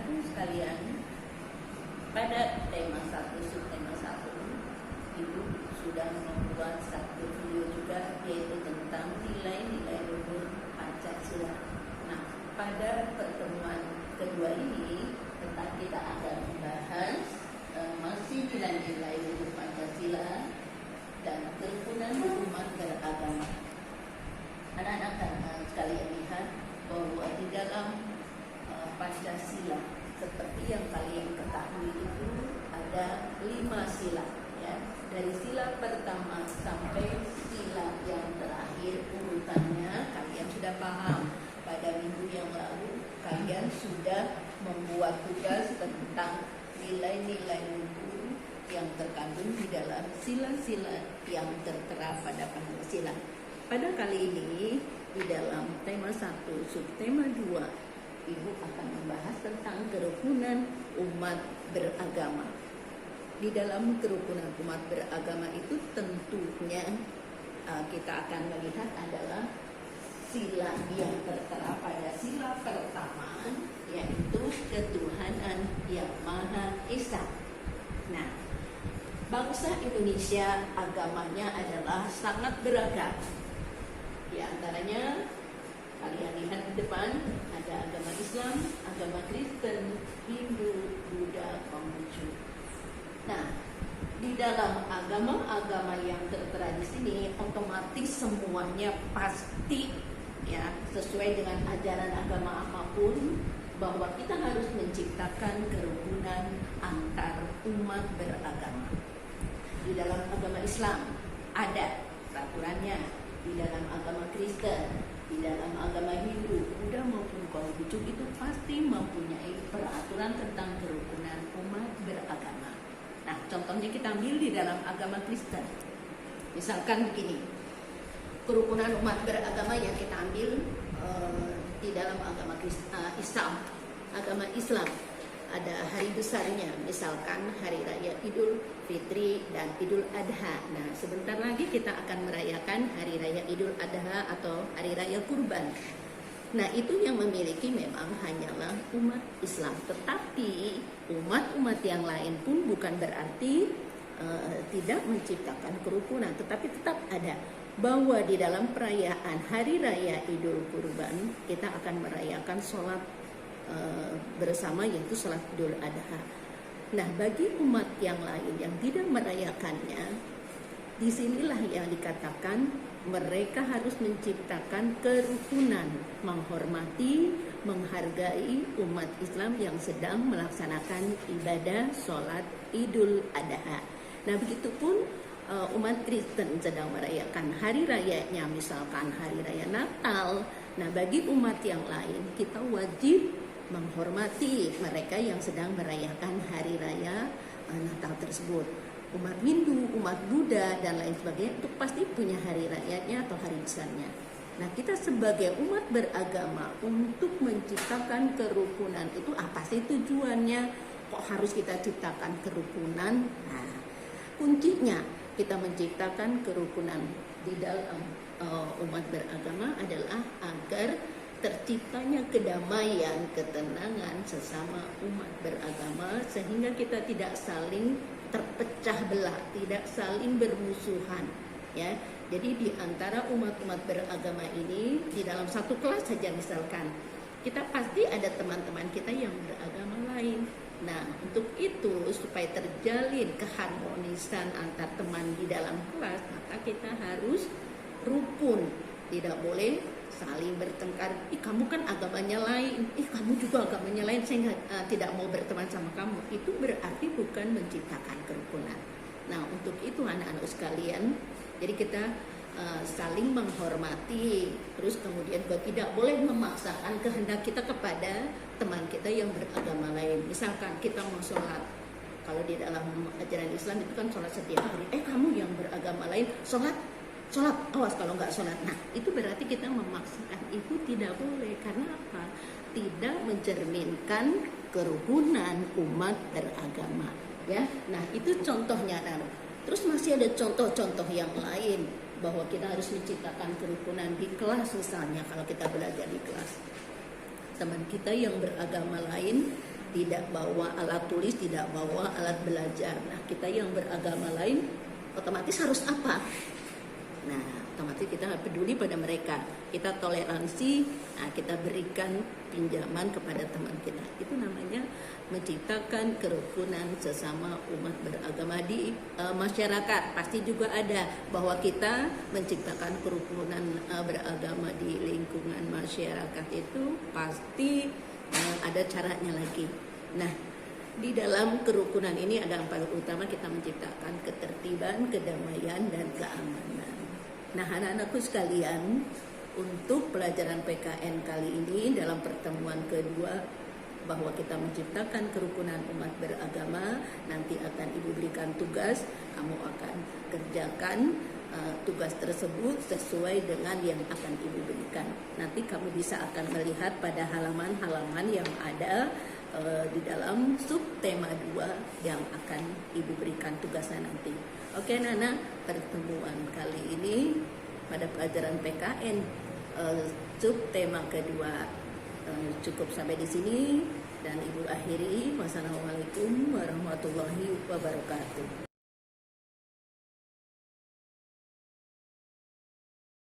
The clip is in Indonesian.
anak-anakku sekalian, pada tema 1, subtema 1, Ibu sudah membuat satu video juga, yaitu tentang nilai-nilai luhur Pancasila. Nah, pada pertemuan kedua ini kita akan membahas masih nilai-nilai luhur Pancasila dan kerukunan umat beragama. Anak-anak sekalian lihat bahwa di dalam Pancasila, seperti yang kalian ketahui itu ada 5 sila, ya. Dari sila pertama sampai sila yang terakhir urutannya kalian sudah paham. Pada minggu yang lalu kalian sudah membuat tugas tentang nilai-nilai luhur yang terkandung di dalam sila-sila yang tertera pada Pancasila. Pada kali ini di dalam tema 1, subtema 2, Ibu akan membahas tentang kerukunan umat beragama. Di dalam kerukunan umat beragama itu tentunya kita akan melihat adalah sila yang tertera pada sila pertama, yaitu ketuhanan yang Maha Esa. Nah, bangsa Indonesia agamanya adalah sangat beragam. Di antaranya kalian lihat di depan ada agama Islam, agama Kristen, Hindu, Buddha, Konghucu. Nah, di dalam agama-agama yang tertera di sini otomatis semuanya pasti ya sesuai dengan ajaran agama apapun bahwa kita harus menciptakan kerukunan antar umat beragama. Di dalam agama Islam ada peraturannya, di dalam agama Kristen, di dalam agama Hindu, Buddha maupun Konghucu itu pasti mempunyai peraturan tentang kerukunan umat beragama. Nah, contohnya kita ambil di dalam agama Kristen. Misalkan begini, kerukunan umat beragama yang kita ambil di dalam agama Islam ada hari besarnya, misalkan hari raya Idul Fitri dan Idul Adha. Nah, sebentar lagi kita akan merayakan hari raya Idul Adha atau hari raya Kurban. Nah, itu yang memiliki memang hanyalah umat Islam. Tetapi umat-umat yang lain pun bukan berarti tidak menciptakan kerukunan, tetapi tetap ada. Bahwa di dalam perayaan hari raya Idul Kurban kita akan merayakan sholat bersama, yaitu sholat Idul Adha. Nah, bagi umat yang lain yang tidak merayakannya, disinilah yang dikatakan mereka harus menciptakan kerukunan, menghormati, menghargai umat Islam yang sedang melaksanakan ibadah sholat Idul Adha. Nah, begitupun umat Kristen sedang merayakan hari rayanya, misalkan hari raya Natal. Nah, bagi umat yang lain kita wajib menghormati mereka yang sedang merayakan hari raya Natal tersebut. Umat Hindu, umat Buddha dan lain sebagainya itu pasti punya hari rayanya atau hari besarnya. Nah, kita sebagai umat beragama untuk menciptakan kerukunan itu apa sih tujuannya? Kok harus kita ciptakan kerukunan? Nah, kuncinya kita menciptakan kerukunan di dalam umat beragama adalah agar terciptanya kedamaian, ketenangan sesama umat beragama, sehingga kita tidak saling terpecah belah, tidak saling bermusuhan, ya. Jadi di antara umat-umat beragama ini di dalam satu kelas saja misalkan, kita pasti ada teman-teman kita yang beragama lain. Nah, untuk itu supaya terjalin keharmonisan antar teman di dalam kelas, maka kita harus rukun, tidak boleh saling bertengkar. Ih, kamu kan agamanya lain, kamu juga agamanya lain, saya tidak mau berteman sama kamu. Itu berarti bukan menciptakan kerukunan. Nah, untuk itu anak-anak sekalian, jadi kita saling menghormati, terus kemudian juga tidak boleh memaksakan kehendak kita kepada teman kita yang beragama lain. Misalkan kita mau sholat, kalau di dalam ajaran Islam itu kan sholat setiap hari. Kamu yang beragama lain sholat, awas kalau nggak sholat. Nah, itu berarti kita memaksakan. Itu tidak boleh. Karena apa? Tidak mencerminkan kerukunan umat beragama. Ya, nah itu contohnya. Terus masih ada contoh-contoh yang lain bahwa kita harus menciptakan kerukunan di kelas. Misalnya kalau kita belajar di kelas, teman kita yang beragama lain tidak bawa alat tulis, tidak bawa alat belajar. Nah, kita yang beragama lain otomatis harus apa? Nah, otomatis kita peduli pada mereka. Kita toleransi, nah kita berikan pinjaman kepada teman kita. Itu namanya menciptakan kerukunan sesama umat beragama di masyarakat. Pasti juga ada bahwa kita menciptakan kerukunan beragama di lingkungan masyarakat itu pasti ada caranya lagi. Nah, di dalam kerukunan ini ada yang paling utama, kita menciptakan ketertiban, kedamaian, dan keamanan. Nah, anak-anakku sekalian, untuk pelajaran PKN kali ini dalam pertemuan kedua bahwa kita menciptakan kerukunan umat beragama, nanti akan Ibu berikan tugas, kamu akan kerjakan tugas tersebut sesuai dengan yang akan Ibu berikan. Nanti kamu bisa akan melihat pada halaman-halaman yang ada di dalam subtema 2 yang akan Ibu berikan tugasnya nanti. Oke Nana, pertemuan kali ini pada pelajaran PKN subtema kedua cukup sampai di sini dan Ibu akhiri. Wassalamualaikum warahmatullahi wabarakatuh.